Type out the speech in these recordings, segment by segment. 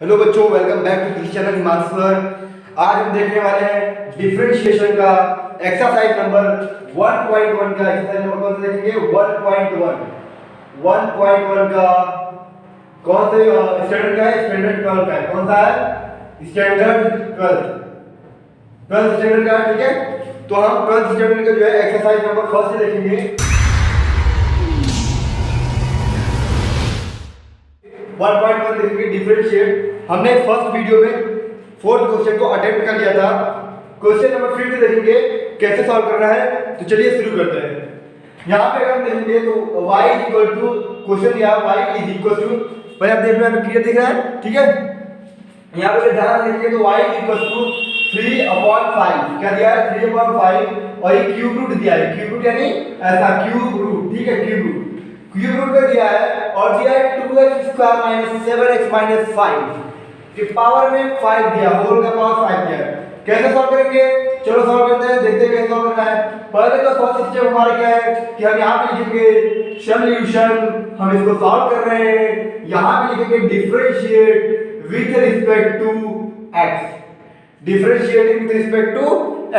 Hello बच्चों, welcome back to this channel Himanshu sir. आज हम देखने वाले हैं डिफरेंशिएशन का एक्सरसाइज नंबर 1.1 का एक्सरसाइज नंबर कौन सा देखेंगे 1.1 का कौन से स्टैंडर्ड का है? स्टैंडर्ड 12 का है। कौन सा है? स्टैंडर्ड 12 स्टैंडर्ड का है। ठीक है, तो हम 12 स्टैंडर्ड का जो है एक्सरसाइज नंबर फर्स्ट देखेंगे। 1.1 देखेंगे डिफरेंशिएट। हमने फर्स्ट वीडियो में फोर्थ क्वेश्चन को अटेम्प्ट कर लिया था। क्वेश्चन नंबर 5 देखेंगे कैसे सॉल्व करना है। तो चलिए शुरू करते हैं। यहाँ पे अगर हम देखेंगे तो y इक्वल टू क्वेश्चन या y इज इक्वल टू, भाई आप देख रहे हैं क्लियर दिख रहा है? ठीक है, यहाँ पे ध्यान देखेंगे तो y इक्वल टू 3/5 क्या दिया है? 3/5 और ये क्यूब रूट दिया है। क्यूब रूट यानी ऐसा क्यूब रूट, ठीक है, क्यूब रूट पे दिया है और दिया है 2x² - 7x - 5 के पावर में 5 दिया, होल का पावर 5 दिया है। कैसे सॉल्व करेंगे? चलो सॉल्व करते हैं, देखते हैं कैसे सॉल्व करना है। पहले तो फर्स्ट स्टेप हमारा क्या है कि हम यहाँ पे लिखेंगे सॉल्यूशन। हम इसको सॉल्व कर रहे हैं। यहाँ पे लिखेंगे differentiate with respect to x। Differentiating with respect to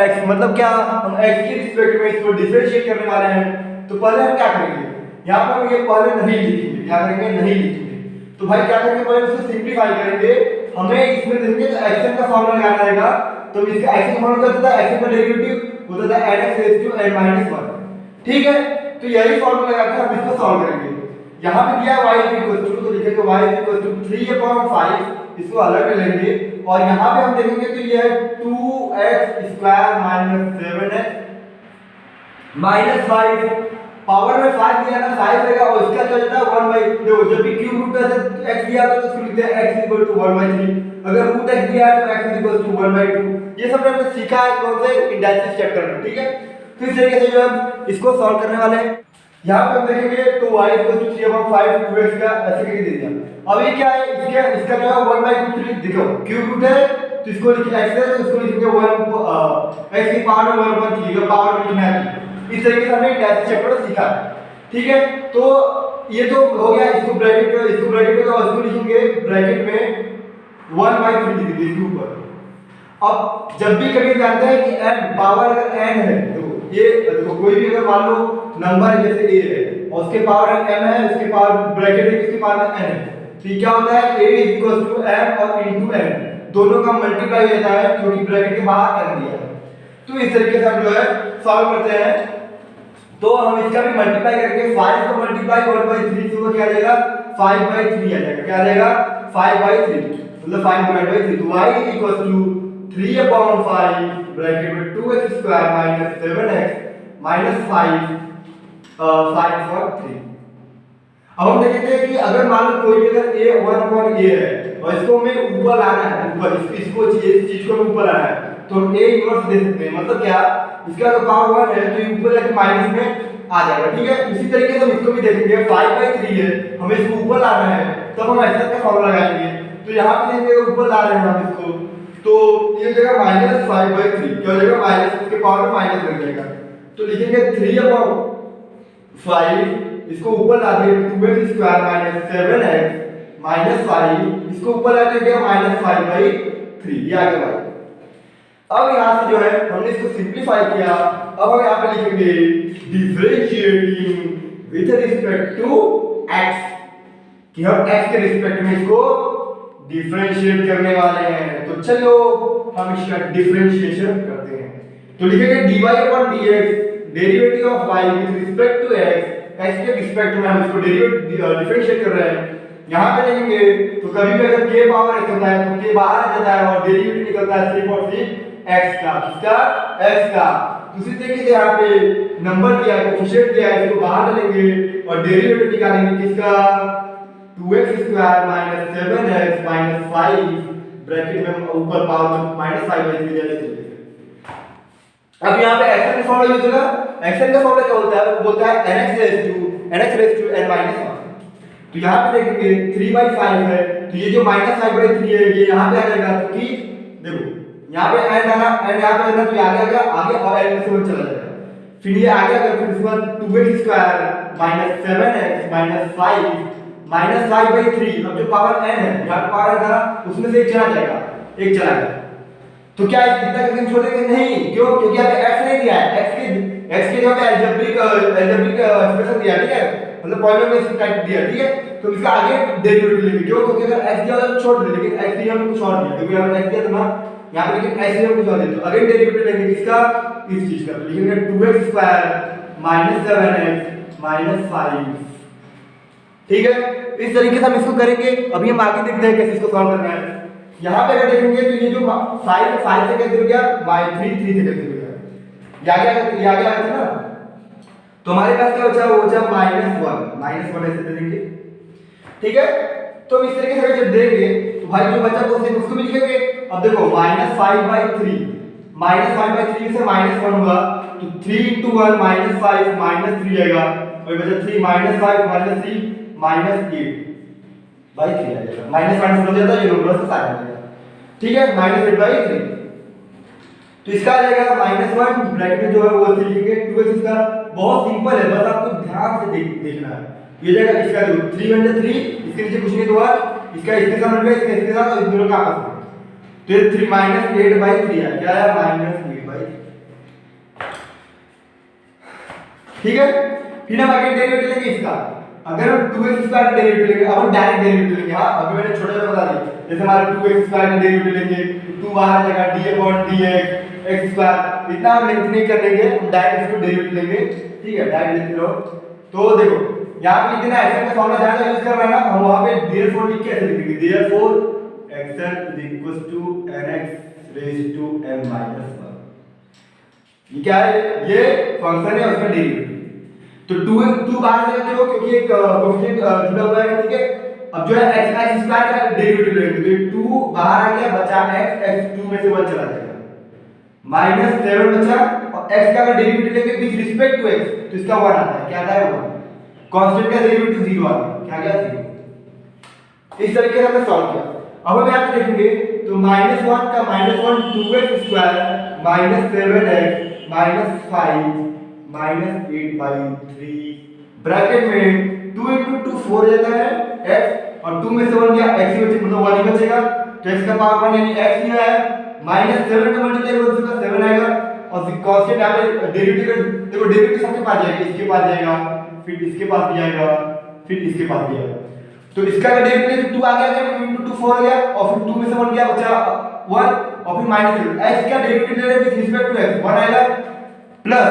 x मतलब क्या? हम x की रिस्पेक्ट में इसको डिफरेंशिएट करने वाले हैं। तो पहले हम क्या करेंगे? यहाँ पर हम ये पहले नहीं लिखेंगे। क्या करेंगे? नहीं लिखेंगे। तो भाई क्या करेंगे? पहले इसको सिंपलीफाई करेंगे। हमें इसमें देखेंगे तो xn का फार्मूला लगाना रहेगा। तो इसका xn का फार्मूला क्या होता है? xn का डेरिवेटिव होता है nx⁻n-1। ठीक है, तो यही फार्मूला लगाकर हम इसको सॉल्व करेंगे। यहाँ पे दिया y इक्वल टू, तो लिखेंगे y इक्वल टू 3/5, इसको अलग ले लेंगे और यहाँ पे हम देखेंगे तो ये है 2x² - 7x - 5 पावर में 5 दिया ना, 5 रहेगा और इसका क्या जाता है 1/, देखो जब भी क्यूब रूट से x दिया तो इसको लिखते हैं x = 1/3। अगर रूट x दिया है तो x = 1/2। ये सब हमने सीखा है कौन से इंडाइसिस चैप्टर में। ठीक है, तो इस तरीके से जो हम इसको सॉल्व करने वाले हैं। यहां पे हम देखेंगे तो y = 3/5 2x का ऐसे करके दे दिया। अब ये क्या है? इसका जो है 1/2 देखो क्यूब रूट है तो इसको लिखिए x है तो इसको लिखेंगे 1 x की पावर में 1/3 का पावर में लिखना है। इस तरीके से हमने इंडाइसिस चैप्टर सीखा है। ठीक है, तो ये तो हो गया। इसको ब्रैकेट में और इसको लिखेंगे ब्रैकेट में 1/3 लिख दीजिए इसके ऊपर। अब जब भी कभी जानते हैं कि n पावर अगर n है तो ये देखो कोई भी अगर मान लो नंबर जैसे a है और उसके पावर m है, उसके पावर ब्रैकेट है, इसके पावर n है, तो ये क्या होता है? a = m और into n दोनों का मल्टीप्लाई हो जाता है क्योंकि ब्रैकेट के बाहर n दिया है। तो इस तरीके से हम जो है सॉल्व करते हैं। तो हम इसका भी मल्टीप्लाई करके 5 को मल्टीप्लाई 1/3 से वो क्या आ जाएगा? 5/3 आ जाएगा। क्या आ जाएगा? 5/3 मतलब 5/3। तो y = 3/5 ब्रैकेट में 2x² - 7x - 5 5/3। अब हम देखेंगे कि अगर मान लो कोई भी अगर a 1/a है और इसको हमें ऊपर लाना है, ऊपर इसको इस चीज को ऊपर लाना है तो हम a इनवर्स दे सकते हैं। मतलब क्या? इसका तो पावर 1 है तो ये ऊपर जाके माइनस में आ जाएगा। ठीक है, इसी तरीके से हम इसको भी देखेंगे 5/3 है, हमें इसको ऊपर लाना है तब हम ऐसा का फॉर्मूला लगाएंगे। तो यहाँ पे देखेंगे ऊपर ला रहे हैं हम इसको, तो ये हो जाएगा -5/3। क्या हो जाएगा? माइनस, इसके पावर में माइनस लग जाएगा। तो लिखेंगे 3/5 इसको ऊपर ला दिए 2x² - 7x - 5 इसको ऊपर ला दिया -5/3। ये आ गया भाई। अब यहाँ से जो है हमने इसको सिंपलीफाई किया। अब हम यहाँ पे लिखेंगे differentiating with respect to x कि हम x के रिस्पेक्ट में इसको डिफरेंशिएट करने वाले हैं। तो चलो हम इसका डिफरेंशिएशन करते हैं। तो लिखेंगे dy/dx derivative of y with respect to x के रिस्पेक्ट में हम इसको डिफरेंशिएट कर रहे हैं। यहाँ पे देखेंगे तो कभी भी अगर k पावर x होता है तो k बाहर आ जाता है और डेरिवेटिव निकलता है 3/3 x का। किसका? x का। दूसरी तरीके से यहाँ पे नंबर दिया है, कोएफिशिएंट दिया है, इसको बाहर डालेंगे और डेरिवेटिव निकालेंगे। किसका? 2x² - 7x - 5 ब्रैकेट में ऊपर पावर में -5/3 दिया है। अब यहाँ पे xn का फॉर्मूला यूज होगा। xn का फॉर्मूला क्या होता है? वो बोलता है nx⁻n-1। तो यहाँ पे देखेंगे 3/5 है तो ये जो -5/3 है ये यहाँ पे आ जाएगा क्योंकि देखो यहाँ पे n आना, n यहाँ पे आना तो ये आ गया आगे और n से वो चला जाएगा। फिर ये आ गया, फिर उसके बाद 2x² - 7x - 5 -5/3। अब जो पावर n है यहाँ पे पावर था उसमें से एक चला जाएगा, एक चला गया, तो क्या इतना करके छोड़ देंगे? नहीं, क्यों? क्योंकि यहाँ पे x नहीं दिया है, x के जगह पे अलजेब्रिक एक्सप्रेशन दिया, ठीक है, मतलब पॉलिनोमियल टाइप दिया, ठीक है, तो इसका आगे डेरिवेटिव लेंगे। क्यों? क्योंकि अगर x दिया तो छोड़ दे, लेकिन x दिया हमने कुछ और दिया, क्योंकि यहाँ पे x दिया था ना यहाँ पे, लेकिन x दिया कुछ और दिया, तो अगेन डेरिवेटिव लेंगे किसका? इस चीज का, तो लिखेंगे 2x स्क्वायर 7x 5। ठीक है, इस तरीके से हम इसको करेंगे। अभी हम आगे देखते हैं कैसे इसको सॉल्व करना है। यहाँ पे अगर देखेंगे तो ये जो 5 से कैंसिल हो गया, 3 से कैंसिल हो गया, ये आगे आया था ना, तो हमारे पास क्या बचा? वो बचा -1 ऐसे दे देंगे, ठीक है। तो इस तरीके से जब देंगे तो भाई जो बचा वो उसको भी लिखेंगे। अब देखो -5/3 से -1 होगा, तो 3 × 1 -5 -3 आएगा, और बचा 3 -5 -3 -8 भाई 3 आ जाएगा, माइनस माइनस हो जाता है, ये नंबर से साइन आ जाएगा, ठीक है, -8/3। तो इसका आ जाएगा -1 ब्रैकेट में जो है वो 3 लिखेंगे, 2x इसका बहुत सिंपल है, बस आपको ध्यान से देखना है। ये जाएगा इसका जो 3 × 3, इसके नीचे कुछ नहीं, तो इसका इसके साथ मिल गया, इसके साथ, और इन दोनों का आपस में, तो ये 3 -8/3 है, क्या है? -8/3, ठीक है। फिर हम आगे डेरिवेटिव लेंगे इसका। अगर हम 2x स्क्वायर का डेरिवेटिव लेंगे, अब हम डायरेक्ट डेरिवेटिव लेंगे, हां अभी मैंने छोटा सा बता दिया, जैसे हमारे 2x स्क्वायर का डेरिवेटिव लेंगे, 2 बाहर आ जाएगा, d/dx x स्क्वायर, इतना हम नहीं कर लेंगे, हम डायरेक्ट इसको डेरिवेटिव लेंगे, ठीक है, डायरेक्ट लेते रहो। तो देखो यहां पे लिखना है xn का फॉर्मूला जहां से यूज कर रहा है ना, हम वहां पे therefore लिख के ऐसे लिख देंगे, therefore xn nx⁻⁻1। ये क्या है? ये फंक्शन है, उसका डेरिवेटिव। तो 2 बाहर जाएगा, क्यों? क्योंकि एक कोएफिशिएंट जुड़ा हुआ है, ठीक है। अब जो है x स्क्वायर का डेरिवेटिव लेंगे, तो 2 बाहर आ गया, बचा x 2 में से 1 चला जाएगा, -7 बचा, और x का डेरिवेटिव लेंगे विद रिस्पेक्ट टू x, तो इसका 1 आता है, क्या आता है? 1। कांस्टेंट का डेरिवेटिव 0 आता है, क्या गया? 0। इस तरीके से हमने सॉल्व किया। अब हम यहां पे देखेंगे तो -1 का -1 2x स्क्वायर -7x -5 -8/3 ब्रैकेट में 2 × 2 4 जाता है x, और 2 में से 1 गया, x ही बचे, मतलब 1 ही बचेगा, तो x का पावर 1 यानी x ही है, -7 का मल्टीप्लाई करो तो 7 आएगा, और कांस्टेंट यहां पे डेरिवेटिव, देखो डेरिवेटिव सबके पास जाएगा, इसके पास जाएगा, फिर इसके पास भी आएगा, फिर इसके पास भी आएगा, तो इसका डेरिवेटिव 2 आ गया, 2 × 2 4 आ गया, और फिर 2 में से 1 गया, बचा 1, और फिर -7 x का डेरिवेटिव ले रहे हैं विद रिस्पेक्ट टू x, 1 आएगा, प्लस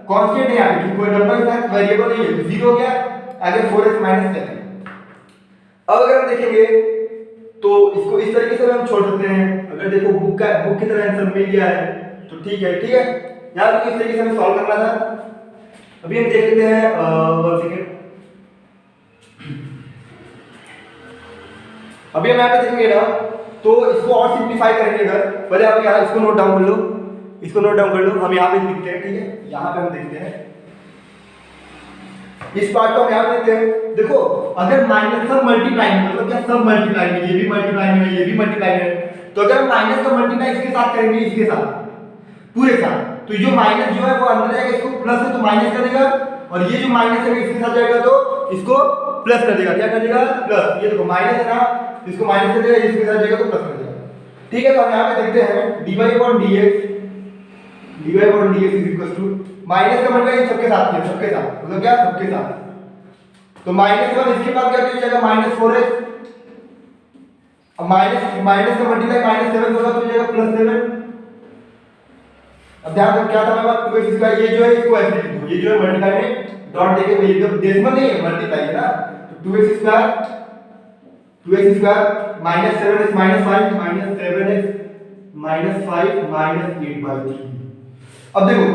कांस्टेंट है यहां पे, कोई नंबर के साथ वेरिएबल नहीं है, तो 0 हो गया, आगे 4x -7। अब अगर हम देखेंगे तो इसको इस तरीके से हम छोड़ सकते हैं। अगर देखो बुक की तरह आंसर मिल गया है तो ठीक है, ठीक है, यहां पे इस तरीके से हमें सॉल्व करना था। अभी हम देख लेते हैं 1 सेकंड। अभी हम यहां पे देखेंगे ना, तो इसको और सिंपलीफाई करेंगे। अगर पहले आप यहां इसको नोट डाउन कर लो, इसको नोट डाउन कर लो, हम यहां पे लिखते हैं, ठीक है, यहां पे हम देखते हैं इस पार्ट को हम यहां पे देखते हैं। देखो अगर माइनस सब मल्टीप्लाई में, मतलब क्या सब मल्टीप्लाई में, ये भी मल्टीप्लाई में, ये भी मल्टीप्लाई में, तो अगर हम माइनस का मल्टीप्लाई इसके साथ करेंगे, इसके साथ पूरे साथ, तो जो माइनस जो है वो अंदर जाएगा, इसको प्लस है तो माइनस कर देगा, और ये जो माइनस है इसके साथ जाएगा तो इसको प्लस कर देगा, क्या कर देगा? प्लस। ये देखो माइनस है ना, इसको माइनस कर देगा, इसके साथ जाएगा तो प्लस कर देगा, ठीक है। तो हम यहां पे देखते हैं dy/dx माइनस का मतलब सबके साथ है, सबके साथ मतलब क्या? सबके साथ। तो -1 इसके बाद क्या हो जाएगा? -4x, अब माइनस का मल्टीप्लाई -7 होगा तो जाएगा +7। अब ध्यान रखो क्या था मेरे पास 2x स्क्वायर, ये जो है इसको ऐसे लिख दो, ये जो है मल्टीप्लाई में डॉट देके, ये एकदम डेसिमल नहीं है, मल्टीप्लाई है ना, तो 2x स्क्वायर -7x -5 -7x -5 -8/3। अब देखो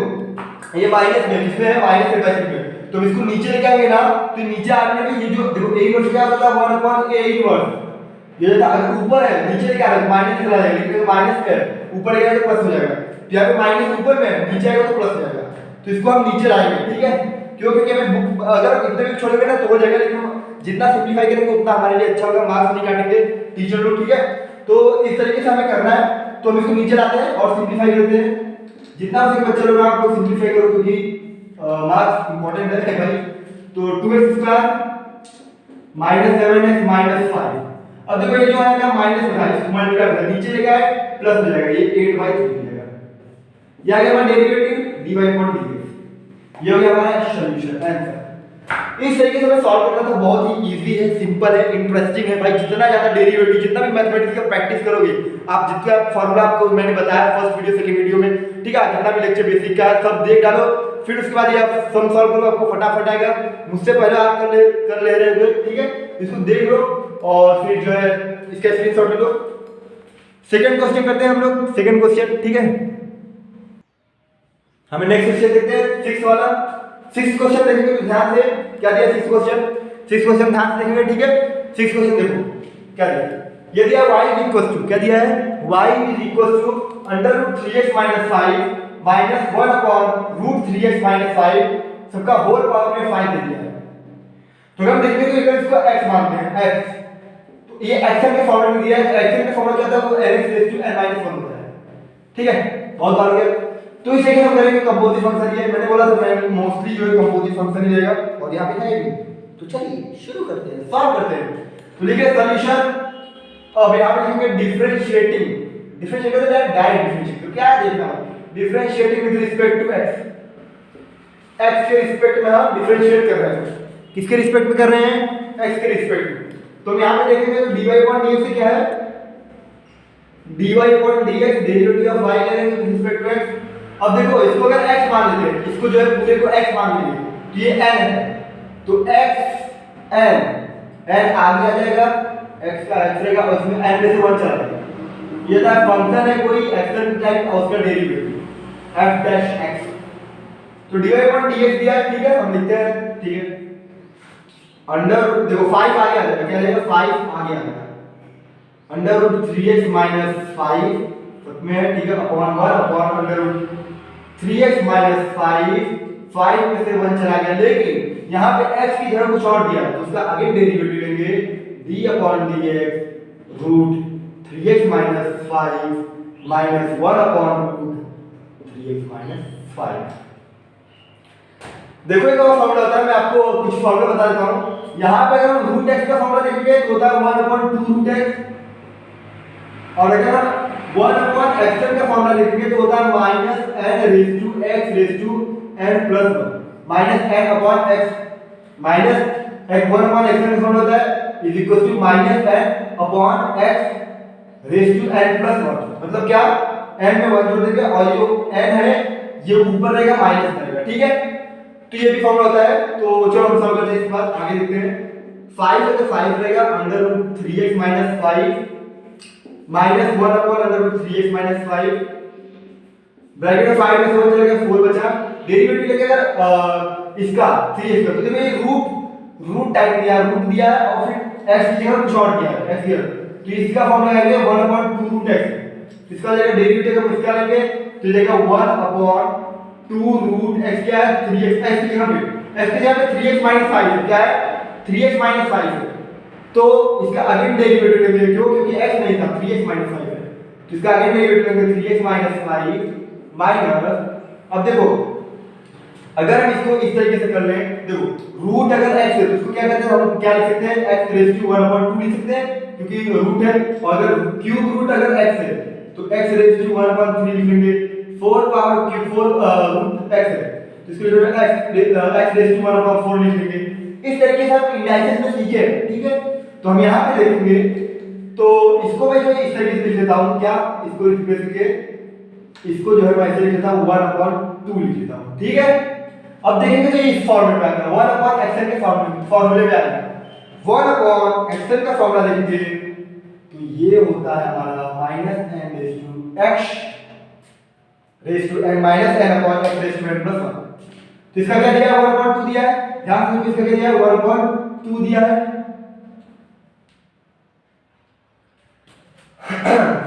ये माइनस में किसमें है? -8/3 में, तो इसको नीचे लेके आएंगे ना, तो नीचे आने में ये जो देखो a इनवर्स क्या होता है 1/a इनवर्स, ये था अगर ऊपर है नीचे लेके आएंगे माइनस चला जाएगा, लेकिन माइनस है ऊपर गया तो प्लस हो जाएगा, तो यहाँ पे माइनस ऊपर में नीचे आएगा तो प्लस हो जाएगा, तो इसको हम नीचे लाएंगे, ठीक है। क्यों? क्योंकि हमें बुक अगर इतने भी छोड़ेंगे ना तो हो जाएगा, लेकिन जितना सिंपलीफाई करेंगे उतना हमारे लिए अच्छा होगा, मार्क्स नहीं काटेंगे टीचर लोग, ठीक है। तो इस तरीके से हमें करना है, तो हम इसको नीचे लाते हैं और सिंपलीफाई करते हैं, जितना हो सके बच्चे लोग आप लोग सिंपलीफाई करो, क्योंकि मार्क्स इंपॉर्टेंट है भाई। तो 2x स्क्वायर -7x -5। अब देखो ये जो है ना माइनस में है, इसको मल्टीप्लाई कर नीचे लेके आए प्लस हो जाएगा, ये 8/3 हो जाएगा। ये आ गया हमारा डेरिवेटिव dy/dx। ये हो गया हमारा सॉल्यूशन आंसर। इस तरीके से हमें सॉल्व करना तो बहुत ही इजी है, सिंपल है, इंटरेस्टिंग है भाई। जितना ज्यादा डेरिवेटिव, जितना भी मैथमेटिक्स का प्रैक्टिस करोगे आप, जितना फार्मूला आपको मैंने बताया फर्स्ट वीडियो सेकंड वीडियो में, ठीक है, जितना भी लेक्चर बेसिक का सब देख डालो, फिर उसके बाद ये आप सम सॉल्व करो, आपको फटाफट आएगा। मुझसे पहले आप कर ले रहे हो, ठीक है, इसको देख लो और फिर जो है इसका स्क्रीनशॉट ले लो। सेकंड क्वेश्चन करते हैं हम लोग, सेकंड क्वेश्चन, ठीक है। हमें नेक्स्ट क्वेश्चन देखते हैं 6 वाला। 6 क्वेश्चन देखेंगे तो ध्यान से, क्या दिया 6 क्वेश्चन, 6 क्वेश्चन ध्यान से देखेंगे, ठीक है। 6 क्वेश्चन देखो क्या दिया, ये दिया y इज इक्वल टू, क्या दिया है, y is equal to √3x - 5 minus 1/√3x - 5 सबका होल पावर में 5 दे दिया है। तो हम देखेंगे तो अगर इसको x मानते हैं, x, तो ये xn के फॉर्मूला में दिया है, तो xn का फॉर्मूला क्या था, वो nx⁻n - 1 होता है, ठीक है, बहुत बार हो गया। तो इसे हम करेंगे कंपोजिट फंक्शन, ये मैंने बोला था मैं मोस्टली जो है कंपोजिट फंक्शन ही रहेगा, और यहां पे है भी। तो चलिए शुरू करते हैं, सॉल्व करते हैं। तो लिखिए सॉल्यूशन। अब यहां पे लिखेंगे डिफरेंशिएटिंग, डिफरेंशिएट मतलब डायरेक्ट डिफरेंशिएट। तो क्या देखना है, differentiating with respect to x, x के रिस्पेक्ट में हम डिफरेंशिएट कर रहे हैं। किसके रिस्पेक्ट में कर रहे हैं, x के रिस्पेक्ट में। तो यहां पे देखेंगे तो dy/dx से क्या है, dy/dx डेरिवेटिव ऑफ y ले रहे हैं विद रिस्पेक्ट टू x। अब देखो इसको अगर x मान लेते हैं, इसको जो है पूरे को x मान लेंगे, तो ये n है, तो x n आगे आ जाएगा, x का x रहेगा और इसमें n में से 1 चला जाएगा। ये था फंक्शन है कोई एक्शन टाइप और उसका डेरिवेटिव f'(x). तो dy/dx दिया है, ठीक है, हम लिखते हैं, ठीक है, अंडर देखो 5 आगे आ जाएगा, क्या आ जाएगा, 5 आगे आ जाएगा, √3x - 5 में है, ठीक है, अपॉन 1/√3x - 5 में से 1 चला गया, लेकिन यहाँ पे x की जगह कुछ और दिया है, तो उसका आगे डेरिवेटिव लेंगे d/dx √3x - 5 -1/√3x - 5। देखो एक और फॉर्मूला होता है, मैं आपको कुछ फॉर्मूला बता देता हूं। यहाँ पे अगर हम √x का फॉर्मूला देखेंगे तो होता है 1/2√x, और अगर हम 1/xn का फॉर्मूला लिखेंगे तो होता है -n⁻x⁻n+1 -n/x माइनस (1/xn) का फॉर्मूला होता है इज इक्वल टू -n/x⁻n+1। मतलब क्या, n में 1 जोड़ देंगे और जो n है ये ऊपर रहेगा, माइनस रहेगा, ठीक है। तो ये भी फॉर्मूला होता है। तो चलो हम सॉल्व करते हैं, इसके बाद आगे देखते हैं। 5 है तो 5 रहेगा √3x - 5 माइनस 1/√3x - 5 ब्रैकेट में 5 में से 1 चलेगा, 4 बचा। डेरिवेटिव लेके अगर इसका 3x का, तो देखो ये रूट टाइप दिया, रूट दिया है और फिर x की जगह कुछ और दिया है, x हियर, तो इसका फॉर्मूला है 1/2√x। इसका जगह डेरिवेटिव हम इसका लेंगे तो जाएगा 1/2√x, क्या है 3x, x की जगह पे 3x - 5 है, क्या है 3x - 5 है, तो इसका अगेन डेरिवेटिव लेंगे, क्यों, क्योंकि x नहीं था, 3x - 5 है, तो इसका अगेन डेरिवेटिव लेंगे 3x - 5 माइनस। अब देखो अगर हम इसको इस तरीके से कर लें, देखो रूट अगर x है तो इसको क्या कहते हैं, हम क्या लिख सकते हैं, x⁻1/2 लिख सकते हैं क्योंकि रूट है, और अगर क्यूब रूट अगर x है तो x⁻1/3 लिख लेंगे, 4 पावर क्यूब 4 रूट x है तो इसको x⁻1/4 लिख लेंगे। इस तरीके से हम इंडाइसेस में सीखे, ठीक है। तो हम यहाँ पे देखेंगे तो इसको मैं जो है इस तरीके से लिख लेता हूँ, क्या, इसको रिप्लेस करके इसको जो है मैं ऐसे लिख लेता हूँ 1/2 लिख लेता हूँ, ठीक है। अब देखेंगे तो ये इस फॉर्मेट में आएगा, 1/xn के फॉर्मूले में आएगा। 1/xn का फॉर्मूला देखेंगे तो ये होता है हमारा -n/n/n+1। तो इसका क्या दिया है, 1/2 दिया है, ध्यान से इसका क्या दिया है, 1/2 दिया है।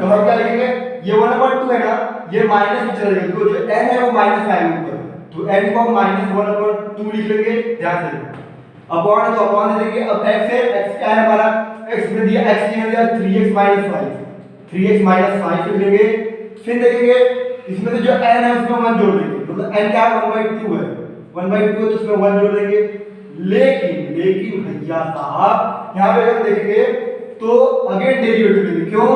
तो हम क्या लिखेंगे, ये 1/2 है ना, ये माइनस में चला जाएगा, जो n है वो माइनस में आएगा ऊपर, तो n को हम -1/2 लिख लेंगे, ध्यान से। अपॉन है तो अपॉन दे देंगे। अब x है, x क्या है हमारा, x में दिया, x की दिया 3x - 5, 3x - 5 लिख लेंगे। फिर देखेंगे इसमें से जो n है उसमें 1 जोड़ देंगे, मतलब n क्या है 1/2 है, 1/2 है तो उसमें 1 जोड़ देंगे, लेकिन भैया साहब यहाँ पे अगर देखेंगे तो अगेन डेरिवेटिव लेंगे। क्यों?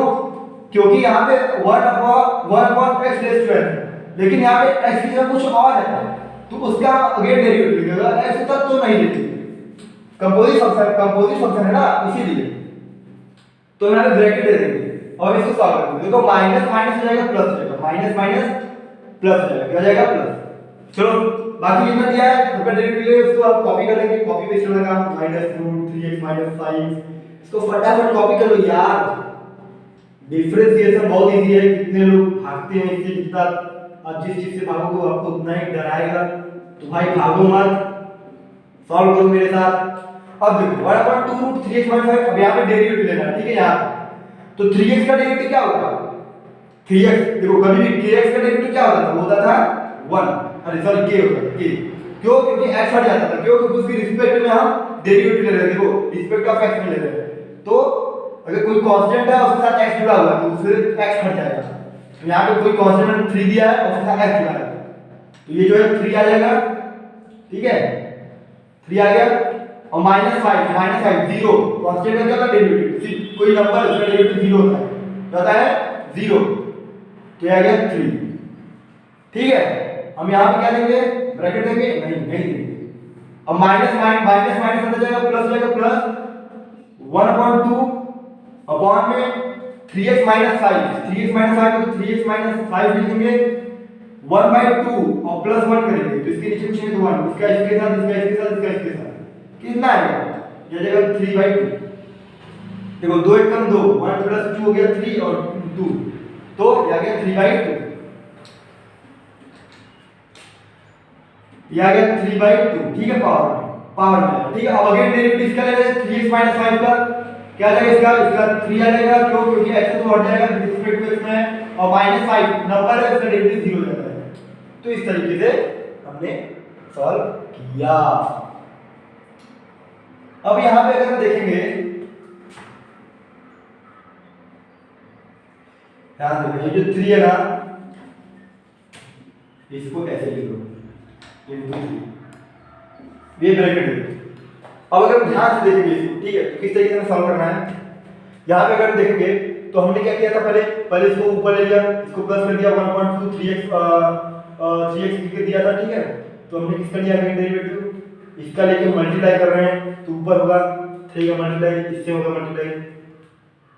क्योंकि यहाँ पे 1/x रेज़ टू n, लेकिन यहाँ पे x की जगह कुछ और है तो उसका अगेन डेरिवेटिव लिखेगा। x तक तो नहीं लेंगे, कंपोजिट फंक्शन है ना, इसीलिए तो यहाँ पे ब्रैकेट दे देंगे और इसको सॉल्व करेंगे। देखो माइनस माइनस हो जाएगा प्लस हो जाएगा, माइनस माइनस प्लस हो जाएगा, क्या हो जाएगा प्लस। चलो बाकी इतना दिया है उसका डेरिवेटिव ले, उसको आप कॉपी कर लेंगे। कॉपी पेस्ट करना काम -√3x - 5, इसको फटाफट कॉपी कर लो यार। डिफरेंशिएशन बहुत इजी है, कितने लोग भागते हैं इससे, जितना आप जिस चीज से भागोगे आपको उतना ही डराएगा, तो भाई भागो मत, सॉल्व करो मेरे साथ। अब देखो 1/2√3x - 5, अब यहाँ पे डेरिवेटिव लेना है, ठीक है। यहाँ तो 3x का डेरिवेटिव क्या होगा? 3x, देखो कभी भी kx का डेरिवेटिव क्या होता था? वो होता था 1, अरे सॉरी k होता था, k। क्यों? क्योंकि x हट जाता था। क्यों? क्योंकि उसकी रिस्पेक्ट में हम डेरिवेटिव ले रहे थे, देखो रिस्पेक्ट ऑफ x में ले रहे हैं, तो अगर कोई कांस्टेंट है उसके साथ x जुड़ा हुआ है तो उससे x हट जाएगा। तो यहाँ पे कोई कांस्टेंट 3 दिया है और उसके साथ x जुड़ा है, तो ये जो है 3 आ जाएगा, ठीक है, 3 आ गया। और -5 0, कांस्टेंट का क्या होता है? डेरिवेटिव, कोई नंबर उसका डेरिवेटिव 0 होता है, क्या होता है? 0, तो ये आ गया 3, ठीक है। हम यहाँ पे क्या देंगे? ब्रैकेट देंगे? नहीं देंगे। अब माइनस माइनस हो जाएगा प्लस, हो जाएगा प्लस 1/2 अपॉन में 3x - 5, 3x - 5 तो 3x - 5 लिखेंगे, 1/2 और प्लस 1 करेंगे तो इसके नीचे कुछ नहीं तो 1, इसका इसके साथ, इसका इसके साथ, इसका इसके साथ, कितना आएगा? ये आ जाएगा 3/2। देखो 2 1 कम 2, 1 + 2 हो गया 3 और 2, तो ये आ गया 3/2, ये आ गया 3/2, ठीक है। पावर में, ठीक है। अब अगेन डेरिवेटिव इसका ले लेंगे 3x - 5 का, क्या आ जाएगा? इसका 3 आ जाएगा। क्यों? क्योंकि x तो हट जाएगा रिस्पेक्ट टू x में, और -5 नंबर है उसका डेरिवेटिव 0 हो जाता है। तो इस तरीके से हमने सॉल्व किया। अब यहां पे अगर हम देखेंगे, ध्यान देना, ये जो 3 है ना, इसको ऐसे लिख लो, ये ब्रैकेट है। अब अगर हम ध्यान से देखेंगे इसको, ठीक है, तो किस तरीके से सॉल्व करना है, यहाँ पे अगर देखेंगे तो हमने क्या किया था? पहले इसको ऊपर ले लिया, इसको प्लस कर दिया, 1/2 3x लिख दिया था, ठीक है। तो हमने किसका लिया डेरिवेटिव? इसका लेके मल्टीप्लाई कर रहे हैं तो ऊपर होगा 3 का मल्टीप्लाई, इससे होगा मल्टीप्लाई,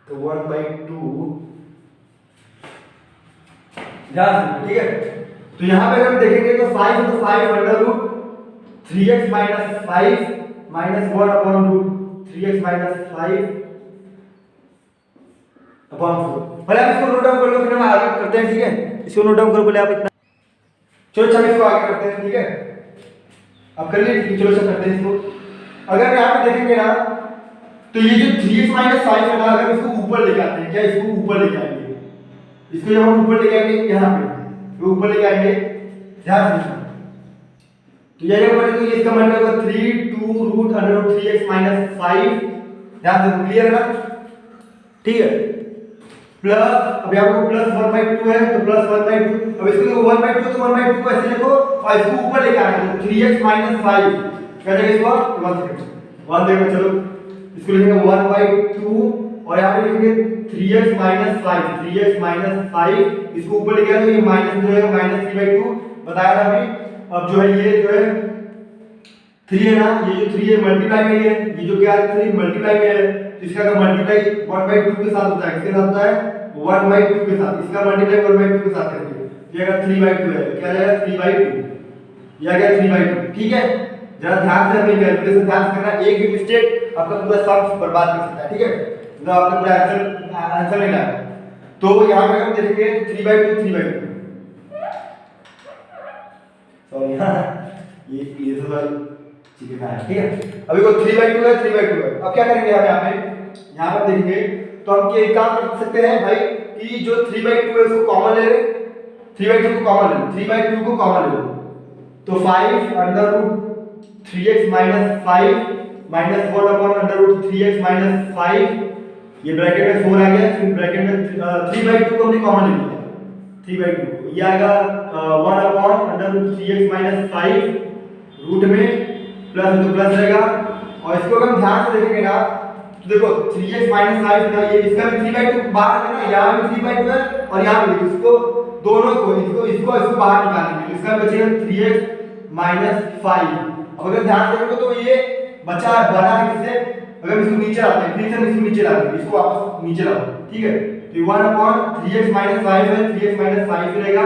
तो 1/2, ध्यान से, ठीक है। तो यहाँ पे अगर हम देखेंगे तो 5 है तो 5/3x - 5 -1/√3x - 5 अपॉन 4। पहले आप इसको नोट डाउन कर लो, फिर हम आगे करते हैं, ठीक है। इसको नोट डाउन करो पहले आप इतना। चलो अच्छा इसको आगे करते हैं, ठीक है। अब कर लिए, ठीक, चलो अच्छा करते हैं इसको। अगर यहाँ पे देखेंगे ना तो ये जो 3x - 5 है ना, अगर इसको ऊपर लेके आते हैं, क्या इसको ऊपर लेके आएंगे? इसको जब हम ऊपर लेके आएंगे यहाँ पे, तो ऊपर लेके आएंगे, ध्यान से, तो ये जब बनेगा तो इसका मतलब होगा 3√√3x - 5, ध्यान से, क्लियर है ना, ठीक है। प्लस, अब यहाँ पर प्लस 1/2 है तो प्लस 1/2, अब इसको देखो 1/2 तो 1/2 को ऐसे लिखो और इसको ऊपर लेके आना है, तो 3x - 5 क्या जाएगा? इसको 1 देखो, चलो इसको लिखेंगे 1/2 और यहाँ पे लिखेंगे 3x - 5, 3x - 5, इसको ऊपर लेके आए तो ये माइनस जो है -3/2 बताया था अभी। अब जो है ये जो है 3 है ना, ये जो 3 है मल्टीप्लाई में है, ये जो क्या है 3 मल्टीप्लाई में है, तो इसका अगर मल्टीप्लाई 1/2 के साथ होता है, किसके साथ होता है? 1/2 के साथ, इसका मल्टीप्लाई 1/2 के साथ करेंगे, ये अगर 3/2 है, क्या आ जाएगा? 3/2, ये आ गया 3/2, ठीक है। जरा ध्यान से हमें कैलकुलेशन ध्यान से करना, एक भी मिस्टेक आपका पूरा सम बर्बाद कर सकता है, ठीक है। मतलब आपका पूरा आंसर नहीं लाया। तो यहाँ पे हम देखेंगे 3/2 सॉरी ये सब चीजें है, ठीक है। अभी वो 3/2 है, 3/2 है। अब क्या करेंगे यहाँ पर देखेंगे तो हम क्या काम कर सकते हैं भाई कि जो 3/2 है उसको कॉमन ले ले, 3/2 को कॉमन ले लो, 3/2 को कॉमन ले लो, तो 5√3x - 5 -1/√3x - 5, ये ब्रैकेट में 4 आ गया, फिर ब्रैकेट में 3/2 को हमने कॉमन ले लिया, 3/2 को ये आएगा 1/√3x - 5 रूट में प्लस तो प्लस रहेगा। और इसको अगर हम ध्यान से देखेंगे ना तो देखो 3x माइनस 5 था, ये इसका भी 3/2 बाहर है ना, यहाँ भी 3/2 है और यहाँ भी, इसको दोनों को इसको बाहर निकालेंगे, इसका बचेगा 3x माइनस 5। अब अगर ध्यान से देखो तो ये बचा बना है किससे, अगर इसको नीचे लाते हैं, फिर से हम इसको नीचे लाते हैं, इसको वापस नीचे लाओ, ठीक है। तो 1/3x माइनस 5 है, 3x माइनस 5 रहेगा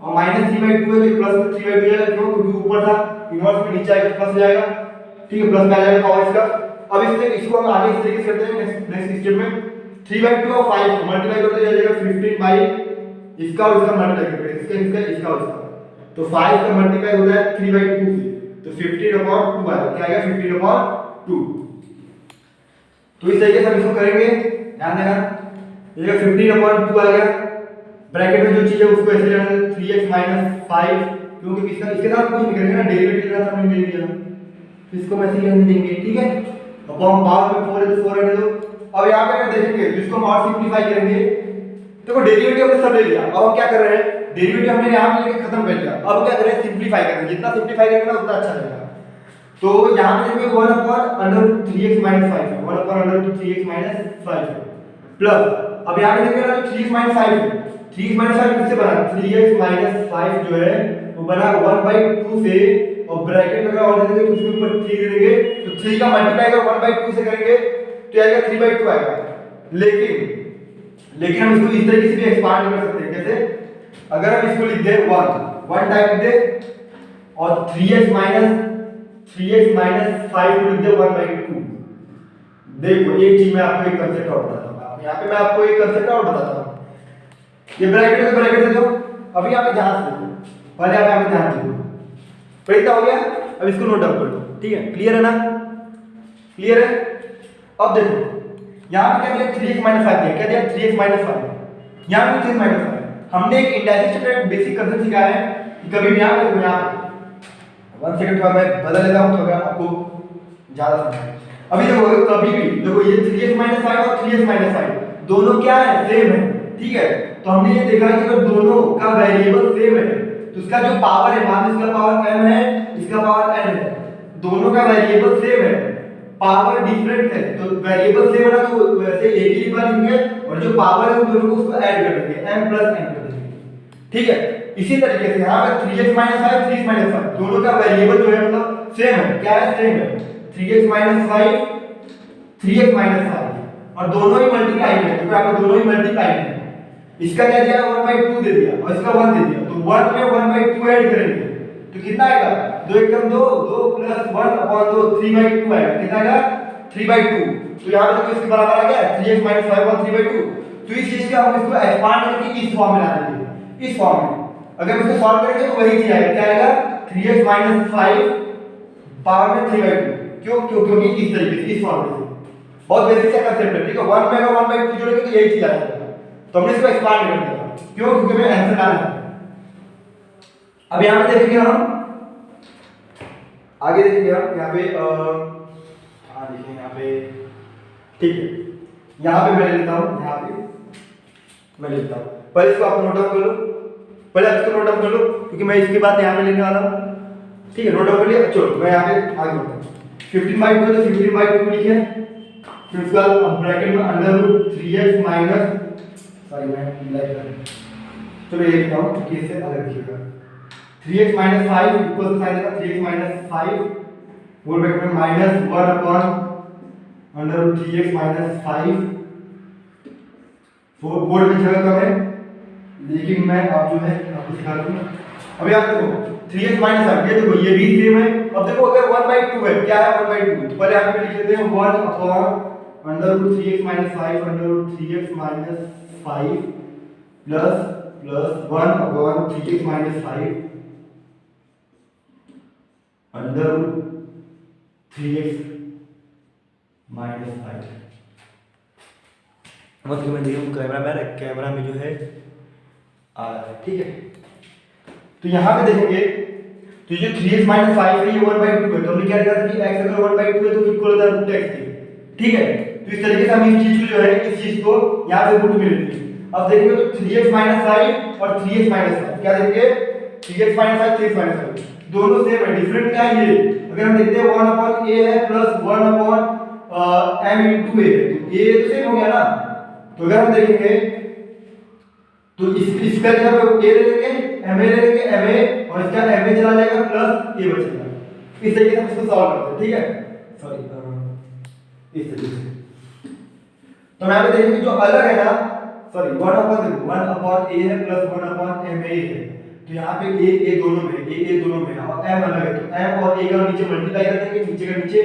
और माइनस 3/2 है तो प्लस 3/2 जाएगा, क्यों, क्योंकि ऊपर था, इनवर्स में नीचे आएगा प्लस हो जाएगा, ठीक है, प्लस में आ जाएगा पावर इसका। अब इसको हम आगे इस तरीके से करते हैं, नेक्स्ट स्टेप में 3/2 और 5 को मल्टीप्लाई करते जाएगा 15 बाई इसका और इसका मल्टीप्लाई करते हैं, इसका और इसका, तो 5 का मल्टीप्लाई होता है 3/2 से, तो 15/2 आएगा, क्या आएगा 15/2। तो इस तरीके से हम इसको करेंगे, ध्यान देना, ये 15/2 आ गया, ब्रैकेट में जो चीज है उसको ऐसे लेना है 3x माइनस 5, क्योंकि इसके साथ कुछ नहीं करेंगे ना, डेरिवेटिव लेना था हमने ले लिया, तो इसको हम ऐसे लेने देंगे, ठीक है। अब हम पावर में 4 है तो 4 रहने दो। अब यहाँ पे अगर देखेंगे जिसको हम और सिंपलीफाई करेंगे, देखो डेरिवेटिव हमने सब ले लिया, अब हम क्या कर रहे हैं, डेरिवेटिव हमने यहाँ पे लेके खत्म कर दिया, अब क्या कर रहे हैं, सिंपलीफाई कर रहे हैं, जितना सिंपलीफाई करेंगे ना उतना अच्छा रहेगा। तो यहाँ पे देखिए 1/3x माइनस 5 है, 1/3x माइनस 5 प्लस, अब यहाँ पे देखिए ना 3x माइनस 5 है, 3x माइनस 5 किससे बना, 3x माइनस 5 जो है वो बना 1/2 से, और ब्रैकेट में अगर और देंगे तो उसके ऊपर 3 दे देंगे, तो 3 का मल्टीप्लाई अगर 1/2 से करेंगे तो आएगा 3/2 आएगा। लेकिन हम इसको इस तरीके से भी एक्सपांड कर सकते हैं, कैसे, अगर हम इसको लिख दें 1 टाइप लिख दें और 3x माइनस 5 को लिख दें 1/2। देखो एक चीज मैं आपको एक कांसेप्ट और बताता हूं, यहाँ पे मैं आपको एक कांसेप्ट और बताता हूं, ये ब्रैकेट दे दो, अभी यहाँ पे ध्यान से देखो, पहले आप यहाँ पे ध्यान दो, तो इतना हो गया, अब इसको नोट डाउन कर लो, ठीक है, क्लियर है ना, क्लियर है। अब देखो यहाँ पे क्या दिया 3x माइनस 5 दिया, क्या दिया 3x माइनस 5, यहाँ पे 3x माइनस 5, हमने एक इंडायरेक्ट का बेसिक कांसेप्ट सिखाया है कि कभी भी यहाँ पे 1 सेकंड थोड़ा मैं बदल लेता हूँ तो अगर आपको ज्यादा समझ। अभी देखो कभी भी देखो ये 3x माइनस 5 और 3x माइनस 5 दोनों क्या है, सेम है, ठीक है। तो हमने ये देखा कि अगर दोनों का वेरिएबल सेम है तो इसका जो पावर है, मान लो इसका पावर m है, इसका पावर n है, दोनों का वेरिएबल सेम है, पावर डिफरेंट है, तो वेरिएबल सेम है ना, तो वैसे एक ही बार लिखेंगे और जो पावर है उन दोनों को उसको ऐड कर देंगे, m प्लस n कर देंगे, ठीक है। इसी तरीके से यहाँ पे 3x माइनस 5 3x माइनस 5 दोनों का वेरिएबल जो है मतलब सेम है, क्या है, सेम है, 3x माइनस 5 3x माइनस 5 और दोनों ही मल्टीप्लाई है, क्योंकि आपको दोनों ही मल्टीप्लाई है, इसका क्या दिया 1/2 दे दिया और इसका 1 दे दिया, तो 1 में 1/2 ऐड करेंगे तो कितना आएगा, 2 एकम 2 2 प्लस 1/2 3/2 आएगा, कितना आएगा 3/2। तो यहाँ पे देखो इसके बराबर आ गया 3x माइनस 5 और 3/2। तो इस चीज का हम इसको एक्सपांड करके इस फॉर्म में ला देंगे, इस फॉर्म में अगर इसको सॉल्व करेंगे तो वही चीज आएगा, क्या आएगा 3x माइनस 5 पावर में 3/2, क्योंकि इस तरीके से इस फॉर्म में बहुत बेसिक सा कांसेप्ट है, ठीक है। 1 में अगर 1/2 जोड़ेंगे तो यही चीज आ जाएगा, तो हमने इसको एक्सपांड कर दिया, क्यों, क्योंकि हमें आंसर डालना है। अब यहाँ पे देखेंगे हम आगे, देखेंगे हम यहाँ पे देखिए यहाँ पे, ठीक है, यहाँ पे मैं ले लेता हूँ, यहाँ पे मैं ले लेता हूँ, पहले इसको आप नोट डाउन कर लो, पहले आप इसको नोट डाउन कर लो, क्योंकि मैं इसके बाद यहाँ पे लेने वाला हूँ, ठीक है। नोट डाउन कर लिया, चलो मैं यहाँ पे आगे बढ़ता हूँ। 15/2 तो 15/2 लिखे, फिर उसके बाद ब्रैकेट में √3x माइनस, सॉरी मैं लाइक कर, चलो ये लिखता हूँ क्योंकि इससे अलग लिखिएगा, 3x minus 5 equal to sign देगा 3x माइनस 5 होल ब्रैकेट में माइनस 1/√3x माइनस 5, बोर्ड में जगह कम है लेकिन मैं आप जो है आपको सिखा दूंगा। अभी आप देखो 3x माइनस 5, ये देखो ये भी सेम है। अब देखो अगर 1/2 है, क्या है 1/2, तो पहले आप लिख लेते हैं 1/√3x minus 5 √3x minus 5 plus 1/3x minus 5 √3x minus 5। मतलब मैं देखूं कैमरा में जो है आ रहा है, ठीक है। तो यहाँ पे देखेंगे तो ये 3x माइनस 5 है, ये 1/2 है, तो हमने क्या लिखा था कि x अगर 1/2 है तो इक्वल होता है √x के, ठीक है। तो इस तरीके से हम इस चीज को जो है, इस चीज को यहाँ पे रूट में लेते हैं। अब देखेंगे तो 3x माइनस 5 और 3x माइनस 5 क्या देंगे, 3x माइनस 5 3x माइनस 5 दोनों सेम है, डिफरेंट क्या है ये, अगर हम देखते हैं 1/a है प्लस 1/m into a है, तो a तो सेम हो गया ना। तो अगर हम देखेंगे तो इसका जगह पे a ले लेंगे, ma ले लेंगे, ma और इसका ma चला जाएगा प्लस a बचेगा। इस तरीके से हम इसको सॉल्व करते हैं, ठीक है, सॉरी इस तरीके से। तो यहाँ पे देखेंगे जो अलग है ना, सॉरी 1/a है प्लस 1/ma है, तो यहाँ पे a दोनों में, a दोनों में और m अलग है, तो m और a का नीचे मल्टीप्लाई कर देंगे, नीचे का नीचे।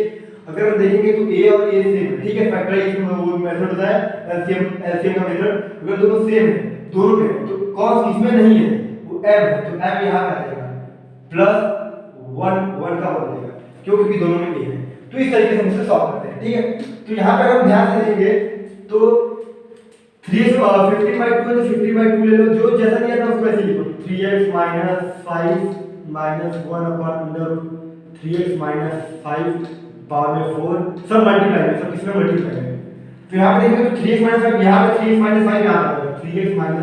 अगर हम देखेंगे तो a और a सेम है, ठीक है, फैक्टराइजेशन वो मेथड होता है एलसीएम का मेथड। अगर दोनों सेम है, दोनों में, तो cos इसमें नहीं है, वो m है, तो m यहाँ पे आ जाएगा प्लस 1 का हो जाएगा, क्यों, क्योंकि दोनों में a है। तो इस तरीके से हम इसे सॉल्व करते हैं, ठीक है। तो यहाँ पे अगर हम ध्यान से देखेंगे तो 15/2 है तो 15/2 ले लो, जो जैसा दिया था उसको ऐसे लिखो, 3x 5 3x 5 पावर में 4, सब मल्टीप्लाई है, सब किसमें मल्टीप्लाई है। तो यहाँ पे देखेंगे तो 3x 5 यहाँ पे 3x 5 यहाँ पे आएगा 3x 5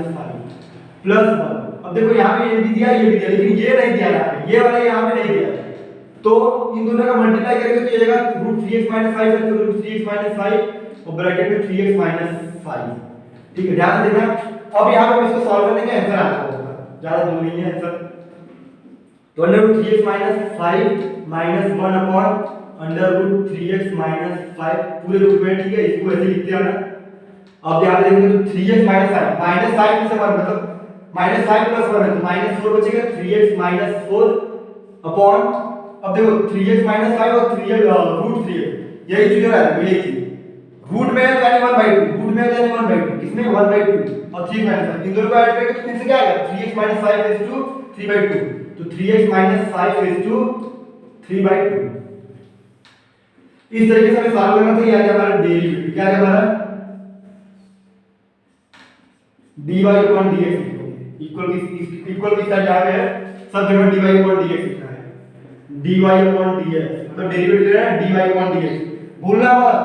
प्लस 1। अब देखो यहाँ पे ये भी दिया, ये भी दिया, लेकिन ये नहीं दिया यहाँ पे, ये वाला यहाँ पे नहीं दिया, तो इन दोनों का मल्टीप्लाई करेंगे तो ये आएगा √3x 5 है, तो √3x 5 और ब्रैकेट में 3x 5, ठीक है, ध्यान से देखना। अब यहाँ पे हम इसको सॉल्व करने का आंसर आता होगा, ज्यादा दूर नहीं है आंसर। तो √3x 5 माइनस 1/√3x 5 पूरे रूप में, ठीक है, इसको ऐसे लिखते हैं ना। अब यहाँ पे देखेंगे तो 3x 5 माइनस 5 में से 1 मतलब -5 + 1 है, तो -4 बचेगा, 3x 4 अपॉन, अब देखो 3x 5 और 3x √3x यही चीज है, यही चीज रूट में है तो यानी 1/2, रूट में है तो यानी 1/2, किसमें 1/2 और 3 - 5, इन दोनों को ऐड करेंगे तो फिर से क्या आएगा 3x 5 is to 3/2, तो 3x 5 is to 3/2। इस तरीके से हमें सॉल्व करना था। ये आ गया हमारा डेरिवेटिव, क्या है हमारा dy/dx इक्वल किसका क्या है, सब जगह dy/dx लिखना है, dy/dx मतलब डेरिवेटिव लेना है dy/dx। भूलना मत,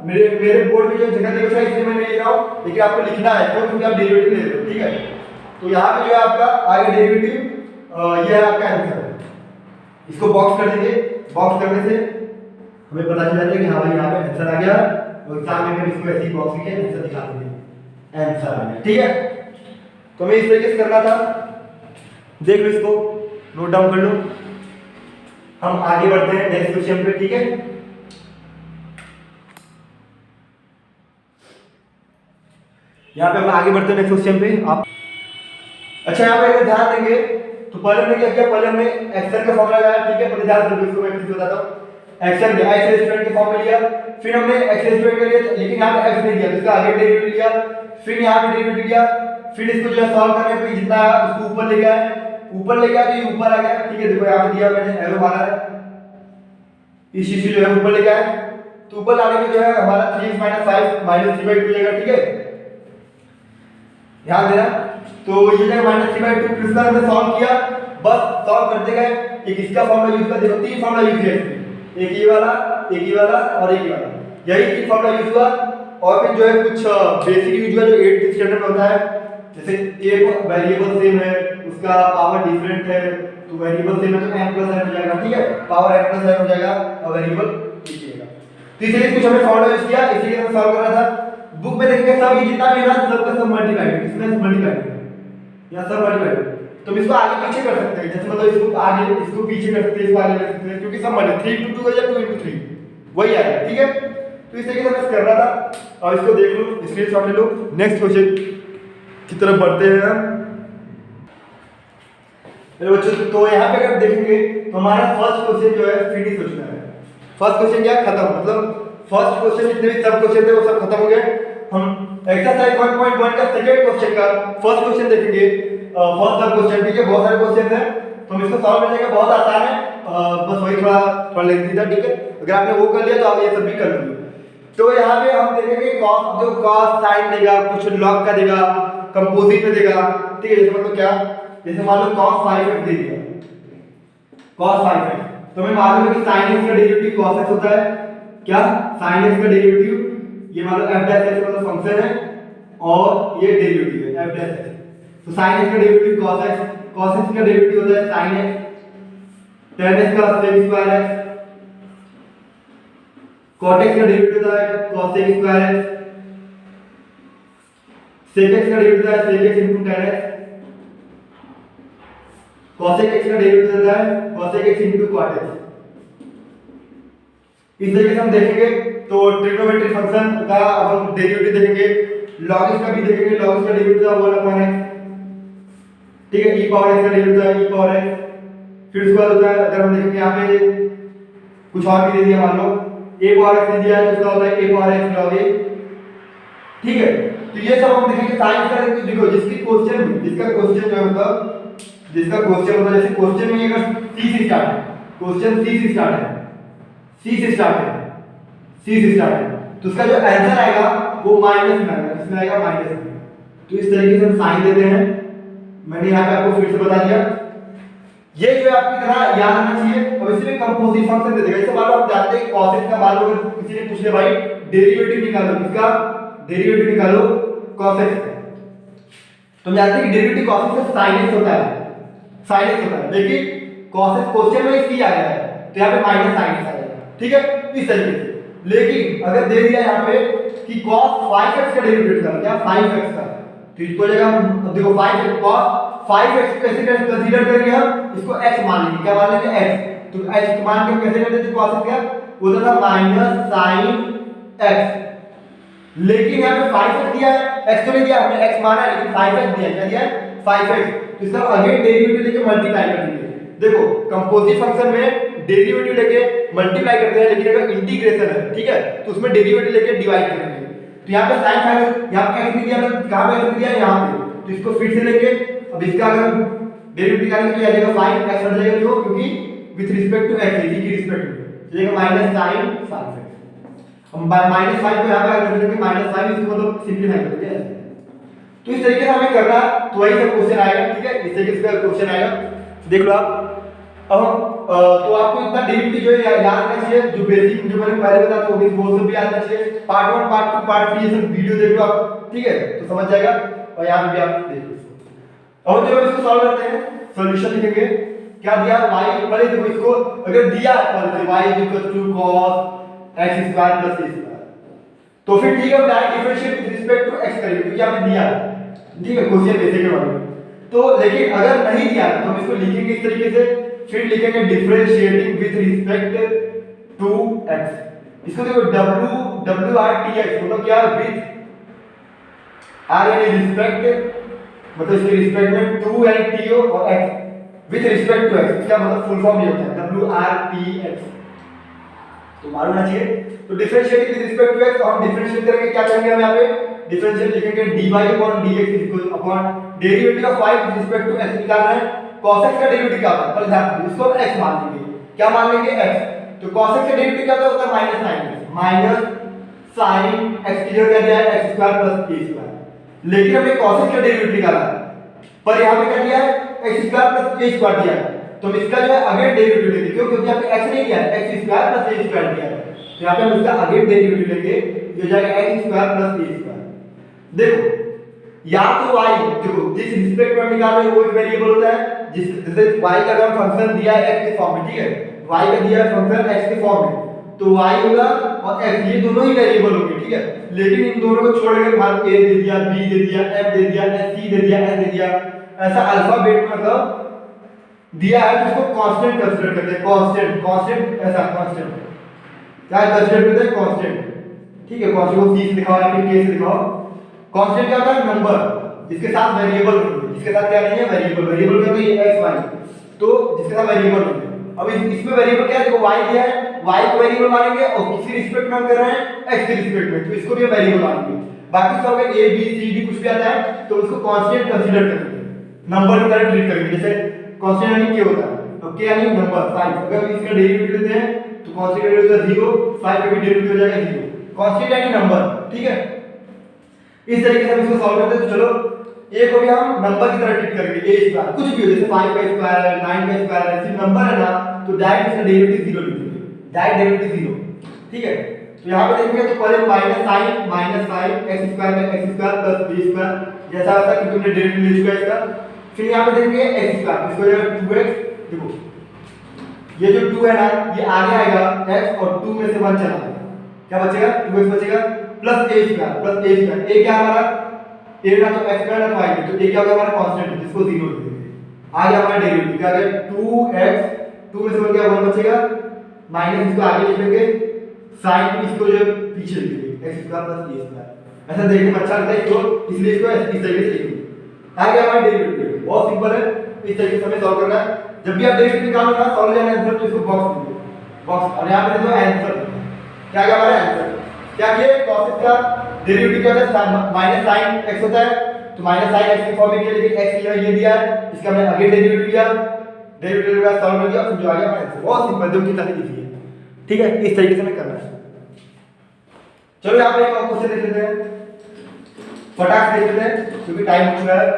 मेरे बोर्ड में जो जगह दी है इसलिए मैंने लिखा हूं, लेकिन आपको लिखना है क्योंकि आप डेरिवेटिव ले रहे हो, ठीक है। तो यहाँ पे जो है आपका आगे डेरिवेटिव, ये है आपका आंसर। इसको बॉक्स कर देंगे, बॉक्स करने से हमें पता चल जाता है कि हाँ भाई यहाँ पे आंसर आ गया, और एग्जाम में इसको ऐसे ही बॉक्स लिखे आंसर दिखा देंगे, आंसर आ गया, ठीक है। तो हमें इस तरीके से करना था, देख लो इसको, नोट डाउन कर लो। हम आगे बढ़ते हैं नेक्स्ट क्वेश्चन पे, ठीक है। यहाँ पे हम आगे बढ़ते हैं नेक्स्ट क्वेश्चन पे। आप अच्छा यहाँ पे अगर ध्यान देंगे तो पहले हमने क्या किया, पहले हमने एक्शन का फॉर्मूला लगाया, ठीक है, पहले ध्यान से इसको मैं फिर बताता हूँ। एक्शन लिया, एक्स स्टूडेंट के फॉर्म में लिया, फिर हमने एक्स स्टूडेंट के लिए, लेकिन यहाँ पे एक्स नहीं दिया, तो इसका आगे डेरिवेटिव लिया, फिर यहाँ पे डेरिवेटिव लिया, फिर इसको जो है सॉल्व करने पे जितना उसको ऊपर ले गया, ऊपर ले गया तो ये ऊपर आ गया, ठीक है। देखो यहाँ पे दिया मैंने एरो मारा है, इस चीज जो है ऊपर ले गया, तो ऊपर लाने पे जो है हमारा 3x 5 -3/2 जाएगा, ठीक है, ध्यान देना। तो ये जगह -3/2 फिर इसका हमने सॉल्व किया, बस सॉल्व करते गए। एक इसका फॉर्मूला यूज कर, देखो 3 फॉर्मूला यूज किया, एक ये वाला, एक ये वाला और एक ये वाला, यही 3 फॉर्मूला यूज हुआ। और फिर जो है कुछ बेसिक यूज हुआ जो 8th स्टैंडर्ड में होता है, जैसे एक वेरिएबल सेम है, उसका पावर डिफरेंट है, तो वेरिएबल सेम है तो m + n हो जाएगा, ठीक है, पावर m + n हो जाएगा और वेरिएबल लिखिएगा। तो इसलिए कुछ हमने फॉर्मूला यूज किया, इसलिए हम सॉल्व कर रहा था। बुक में देखेंगे सब ये जितना भी है ना, सबका सब मल्टीप्लाई है, इसमें सब मल्टीप्लाई है, यहां सब मल्टीप्लाई है। तो इसको आगे पीछे कर सकते हैं, जैसे मतलब इसको आगे इसको पीछे कर सकते हैं, इसको आगे कर सकते हैं, क्योंकि सब मल्टीप्लाई 3 × 2 या 2 × 3 वही आएगा, ठीक है। तो इस तरीके से मैं कर रहा था, और इसको देख लो, स्क्रीनशॉट ले लो। नेक्स्ट क्वेश्चन की तरफ बढ़ते हैं हम। मेरे बच्चों, तो यहाँ पे अगर देखेंगे तो हमारा फर्स्ट क्वेश्चन जो है फिनिश हो चुका है। फर्स्ट क्वेश्चन क्या खत्म, मतलब फर्स्ट क्वेश्चन जितने भी सब क्वेश्चन थे वो सब खत्म हो गए। हम एक्सरसाइज 1.1 का सेकंड क्वेश्चन का फर्स्ट क्वेश्चन देखेंगे, फर्स्ट सब क्वेश्चन, ठीक है, बहुत सारे क्वेश्चन हैं, तो हम इसको सॉल्व करने का बहुत आसान है, बस वही थोड़ा लेंथी था, ठीक है। अगर आपने वो कर लिया तो आप ये सब भी कर लोगे। तो यहाँ पे हम देखेंगे कॉस, जो कॉस साइन देगा, कुछ लॉग का देगा, कंपोजिट में देगा, ठीक है। जैसे मतलब क्या, जैसे मान लो cos 5x दे दिया, cos 5x, तो हमें मालूम है कि sin x का डेरिवेटिव cos x होता है, क्या sin x का डेरिवेटिव, ये मान लो f' मतलब फंक्शन है और ये डेरिवेटिव है f', तो sin x का डेरिवेटिव cos x का डेरिवेटिव होता है sin x, tan x का sec square x, cot x का डेरिवेटिव होता है cos x square x, sec x का डेरिवेटिव होता है sec x into tan x, cos x का डेरिवेटिव होता है cos x into cot x। इस तरीके से हम देखेंगे तो ट्रिग्नोमेट्रिक फंक्शन का अब हम डेरिवेटिव देखेंगे, log x का भी देखेंगे, log x का डेरिवेटिव होता है 1/x, ठीक है, e पावर x का डेरिवेटिव होता है e पावर x। फिर उसके बाद होता है अगर हम देखेंगे यहाँ पे कुछ और भी दे दिया, मान लो a पावर x दे दिया है तो उसका होता है a power x log a, ठीक है। तो ये सब हम देखेंगे साइंस का। देखो जिसका क्वेश्चन जो है मतलब जिसका क्वेश्चन होता है, जैसे क्वेश्चन में अगर c से स्टार्ट है, क्वेश्चन c से स्टार्ट है, तो उसका जो आंसर आएगा वो माइनस में आएगा, किसमें आएगा माइनस में। तो इस तरीके से हम साइन देते हैं। मैंने यहाँ पे आपको फिर से बता दिया, ये जो है आपकी तरह याद रखना चाहिए। अब इसमें कंपोजिट फंक्शन दे देगा, इससे मान लो आप जानते हैं cos x का, मान लो अगर किसी ने पूछ लिया भाई डेरिवेटिव निकालो, किसका डेरिवेटिव निकालो cos x का, तो हम जानते हैं कि डेरिवेटिव cos x का sin x होता है, लेकिन cos x क्वेश्चन में c आ गया है तो यहाँ पे माइनस sin x आ जाएगा, ठीक है, इस तरीके से। लेकिन अगर दे दिया यहाँ पे कि cos 5x का डेरिवेटिव निकालो, क्या 5x का, तो इसको जगह देखो 5 cos 5x कैसे कंसीडर करेंगे हम, इसको x मान लेंगे, क्या मान लेंगे x, तो x को मान के कैसे कर देते cos x का होता था माइनस sin x। लेकिन यहाँ पे 5x दिया है, x तो नहीं दिया, हमने x माना है लेकिन 5x दिया है, क्या दिया है 5x, तो इसका अगेन डेरिवेटिव लेके मल्टीप्लाई कर देंगे। देखो कंपोजिट फंक्शन में डेरिवेटिव लेके मल्टीप्लाई करते हैं, लेकिन अगर इंटीग्रेशन है, ठीक है, तो उसमें डेरिवेटिव लेके डिवाइड करेंगे। तो यहाँ पे sin फाइनल, यहाँ पे x नहीं दिया, कहाँ पे x दिया है यहाँ पे, तो इसको फिर से लेके अब इसका अगर डेरिवेटिव निकालेंगे तो आ जाएगा 5x हट जाएगा, क्यों, क्योंकि विद रिस्पेक्ट टू x, इसी की रिस्पेक्ट में चलेगा माइनस sin 5x। हम माइनस 5 को यहाँ पे अगर रखेंगे माइनस 5, इसको मतलब सिंपलीफाई कर देंगे। तो इस तरीके से हमें करना, तो वही सब क्वेश्चन आएगा, ठीक है, इस तरीके से क्वेश्चन आएगा, देख लो आप। अब तो आपको इतना डेरिवेटिव जो है याद रखना चाहिए, जो बेसिक जो मैंने पहले बताया था वो सब भी याद रखना चाहिए। पार्ट 1 पार्ट 2 पार्ट 3 ये सब वीडियो देख लो आप, ठीक है, तो समझ जाएगा। और यहाँ पे भी आप देख लो। और जब इसको सॉल्व करते हैं, सॉल्यूशन लिखेंगे, क्या दिया y, पहले देखो इसको अगर दिया है पहले y cos x square plus a square, तो फिर ठीक है हम direct differentiate with respect to x करेंगे, क्योंकि आपने दिया है, ठीक है, क्वेश्चन ऐसे के बारे में। तो लेकिन अगर नहीं दिया तो हम इसको लिखेंगे इस तरीके से, फिर लिखेंगे differentiating with respect to x। इसको देखो wrtx मतलब क्या, विद r यानी रिस्पेक्ट, मतलब इसके रिस्पेक्ट में 2 यानी to और x with respect to x, इसका मतलब फुल फॉर्म ये होता है wrtx, तो मालूम होना चाहिए। तो differentiating with respect to x, हम डिफरेंशिएट करेंगे, क्या करेंगे हम यहाँ पे डिफरेंशिएट लिखेंगे dy/dx upon derivative of y with respect to x निकालना है। cos x का डेरिवेटिव क्या होता है, पर ध्यान दो, इसको x मान लेंगे, क्या मान लेंगे x, तो cos x का डेरिवेटिव क्या होता है माइनस sin x की जगह क्या दिया है x square plus a square, लेकिन हमने cos x का डेरिवेटिव निकाला है, पर यहाँ पे क्या दिया है x square plus a square दिया है, तो हम इसका जो है अगेन डेरिवेटिव लेंगे, क्योंकि यहाँ पे x नहीं दिया है, x square plus a square दिया है, तो यहाँ पे हम इसका अगेन डेरिवेटिव लेंगे, जो जाएगा x square plus a square. देखो या तो y, देखो जिस रिस्पेक्ट में निकाल रहे हैं वो एक वेरिएबल होता है, जिस जैसे y का अगर फंक्शन दिया है x के फॉर्म में, ठीक है, y का दिया है फंक्शन x के फॉर्म में, तो y होगा और x, ये दोनों ही वेरिएबल होंगे, ठीक है, लेकिन इन दोनों को छोड़कर मान a दे दिया, b दे दिया, f दे दिया, c दे दिया, n दे दिया, ऐसा अल्फाबेट मतलब दिया है, तो उसको कांस्टेंट कंसीडर करते हैं, कांस्टेंट ऐसा कांस्टेंट, क्या कंसीडर करते हैं कांस्टेंट, ठीक है, कांस्टेंट को c से दिखाओ या फिर k से दिखाओ। कांस्टेंट क्या होता है, नंबर जिसके साथ वेरिएबल होते हैं, जिसके साथ क्या नहीं है वेरिएबल क्या होता है ये x y, तो जिसके साथ वेरिएबल होते हैं। अब इसमें वेरिएबल क्या है, देखो y दिया है, y को वेरिएबल मानेंगे और किसी रिस्पेक्ट में हम कर रहे हैं x के रिस्पेक्ट में, तो इसको भी वेरिएबल मानेंगे। बाकी सब अगर a b c d कुछ भी आता है तो उसको कांस्टेंट कंसीडर करेंगे, नंबर की तरह ट्रीट करेंगे। जैसे कांस्टेंट यानी k होता है, तो k यानी नंबर 5, अगर इसका डेरिवेटिव लेते हैं तो कांस्टेंट डेरिवेटिव होता है 0, 5 का भी डेरिवेटिव हो जाएगा 0, कांस्टेंट यानी नंबर, ठीक है। इस तरीके से हम इसको सॉल्व करते हैं, तो चलो a को भी हम नंबर की तरह ट्रीट करेंगे, a स्क्वायर कुछ भी हो, जैसे 5 का स्क्वायर है, 9 का स्क्वायर है, सिर्फ नंबर है ना, तो डायरेक्ट इसका डेरिवेटिव 0 लिख देंगे, डायरेक्ट डेरिवेटिव 0, ठीक है। तो यहां पे देखेंगे तो पहले माइनस sin x स्क्वायर में x square plus b square, जैसा वैसा कि तुमने डेरिवेटिव ले चुका है इसका। फिर यहां पे देखेंगे x स्क्वायर, इसको जगह 2x, देखो ये जो 2 है ना ये आगे आएगा x और 2 में से 1 चला जाएगा, क्या बचेगा 2x बचेगा प्लस a स्क्वायर a क्या हमारा a ना तो x स्क्वायर ना तो y, तो a क्या होगा हमारा कांस्टेंट जिसको 0 लिख देंगे। आ गया हमारा डेरिवेटिव क्या आ गया 2x 2 में से 1 क्या 1 बचेगा माइनस इसको आगे लिख लेंगे sin इसको जो पीछे लिख देंगे x square plus a square. ऐसा देखने में अच्छा लगता है इसको, इसलिए इसको इस तरीके से लिखेंगे। आ गया हमारा डेरिवेटिव, बहुत सिंपल है, इस तरीके से हमें सॉल्व करना है। जब भी आप डेरिवेटिव निकालो ना सॉल्व करना आंसर तो इसको बॉक्स लिखो, बॉक्स और यहां पे देखो आंसर क्या आ गया हमारा आंसर। क्या ये cos x का डेरिवेटिव क्या होता है माइनस sin x होता है, तो माइनस sin x के फॉर्म में किया, लेकिन x ये दिया है इसका हमने आगे डेरिवेटिव लिया, डेरिवेटिव का सॉल्व कर दिया, फिर जो आ गया हमारा आंसर। बहुत सिंपल, दो की तरह लिखी है, ठीक है, इस तरीके से हमें करना है। चलो यहां पे एक और क्वेश्चन देख लेते हैं, फटाक से देख लेते हैं क्योंकि टाइम हो चुका है।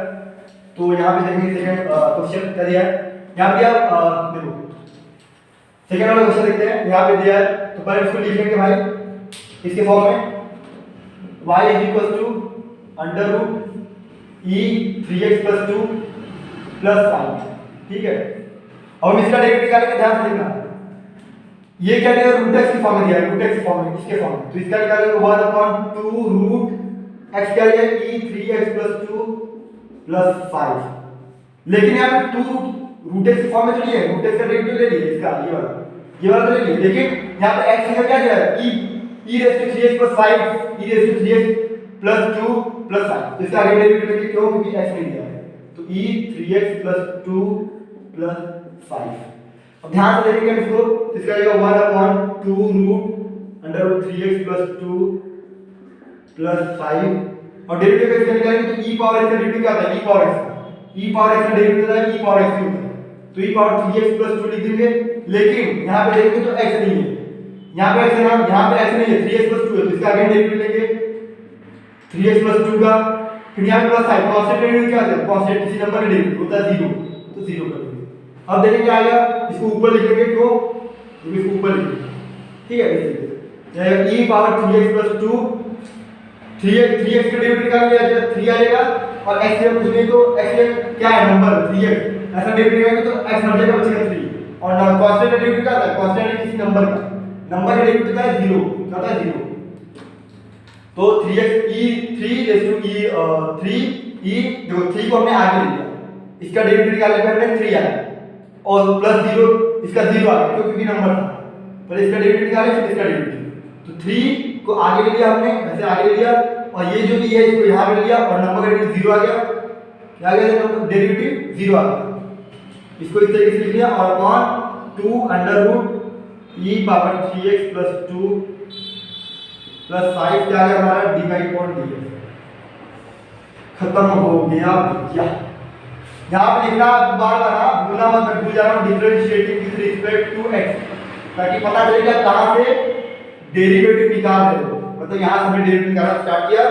तो यहां पे देखेंगे सेकंड क्वेश्चन क्या दिया है, यहां पे देखो सेकंड वाला क्वेश्चन देखते हैं। यहां पे दिया है तो पहले इसको लिख लेंगे भाई इसके फॉर्म में y under root e 3x + 2 + 5, ठीक है। और हम इसका डेरिवेटिव निकालेंगे, ध्यान से देखना ये क्या दिया रूट x की फॉर्म में दिया है, रूट x की फॉर्म में इसके फॉर्म में, तो इसका निकालेंगे 1/2 रूट x क्या है e 3x + 2 + 5। लेकिन यहां पे 2 रूट x की फॉर्म में जो लिया है रूट x का डेरिवेटिव ले लिए इसका, ये वाला तो ले लिए, लेकिन यहां पे x का क्या दिया है e raised to 3x + 5 e raised to 3x + 2 + 5, तो इसका आगे डेरिवेटिव लेंगे, क्यों क्योंकि x नहीं दिया है, तो e 3x + 2 + 5। अब ध्यान से देखेंगे इसको, तो इसका आएगा 1/2 रूट अंडर रूट 3x + 2 + 5 और डेरिवेटिव का इसका निकालेंगे तो e पावर x का डेरिवेटिव क्या होता है, e पावर x का डेरिवेटिव होता है e पावर x होता है, तो e पावर 3x + 2 लिख देंगे। लेकिन यहां पे देखेंगे तो x नहीं है, यहां पे x है ना, यहां पे x नहीं है, 3x + 2 है, तो इसका अगेन डेरिवेटिव लेंगे 3x + 2 का, फिर यहां पे +5 कांस्टेंट डेरिवेटिव क्या होता है, कांस्टेंट किसी नंबर का डेरिवेटिव होता है 0, तो 0 कर देंगे। अब देखेंगे क्या आएगा, इसको ऊपर लिख लेंगे, क्यों क्योंकि इसको ऊपर लिखेंगे, ठीक है, इस तरीके से जाएगा e पावर 3x + 2 3x का डेरिवेटिव निकाल लिया जाएगा 3 आ जाएगा, और x से कुछ नहीं तो x क्या है नंबर 3x, ऐसा डेरिवेटिव निकालेंगे तो x हट जाएगा बचेगा 3, और कांस्टेंट का डेरिवेटिव क्या होता है, कांस्टेंट किसी नंबर का डेरिवेटिव क्या है 0, क्या होता है 0, तो 3x e 3 raised to e 3 e देखो 3 को हमने आगे ले लिया, इसका डेरिवेटिव निकालने पे हमने 3 आया और +0 इसका 0 आ गया क्योंकि नंबर था, पहले इसका डेरिवेटिव निकाले फिर इसका डेरिवेटिव, तो 3 को आगे ले लिया हमने, ऐसे आगे ले लिया, और ये जो भी है इसको यहां पे ले लिया और नंबर का डेरिवेटिव 0 आ गया, क्या आ गया नंबर डेरिवेटिव 0 आ गया, इसको इस तरीके से लिख लिया, और upon 2 under root e power 3x + 2 + 5 क्या है हमारा dy/dx, खत्म हो गया भैया। यहां पे लिखना बार बार ना भूलना मत, मैं भूल जा रहा हूं differentiating with respect to x, ताकि पता चलेगा कहां से डेरिवेटिव निकाल रहे हो, मतलब यहां से हमने डेरिवेटिव निकालना स्टार्ट किया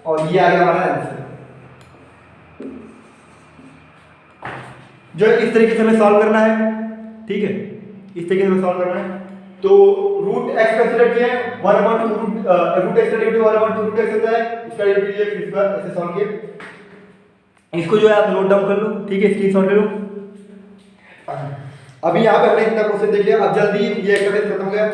और ये आ गया हमारा आंसर। जो इस तरीके से हमें सॉल्व करना है, ठीक है, इस तरीके से हमें सॉल्व करना है। तो रूट x कंसीडर किए 1/2 रूट x का डेरिवेटिव 1/2 रूट x होता है, इसका डेरिवेटिव ये फिर बार ऐसे सॉल्व किए, इसको जो है आप नोट डाउन कर लो, ठीक है, स्क्रीनशॉट ले लो। अभी यहां पे हमने इतना क्वेश्चन देख लिया, अब जल्दी ये एक्सरसाइज खत्म हो गया,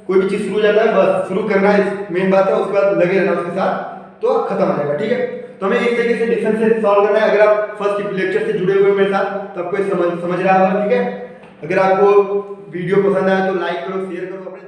कोई भी चीज शुरू हो जाता है बस शुरू करना है मेन बात है, उसके बाद लगे रहना उसके साथ तो खत्म हो जाएगा, ठीक है। तो हमें इस तरीके से डिफरेंशियल सॉल्व करना है। अगर आप फर्स्ट लेक्चर से जुड़े हुए मेरे साथ तो आपको समझ रहा होगा, ठीक है। अगर आपको वीडियो पसंद आया तो लाइक करो, शेयर करो, अपने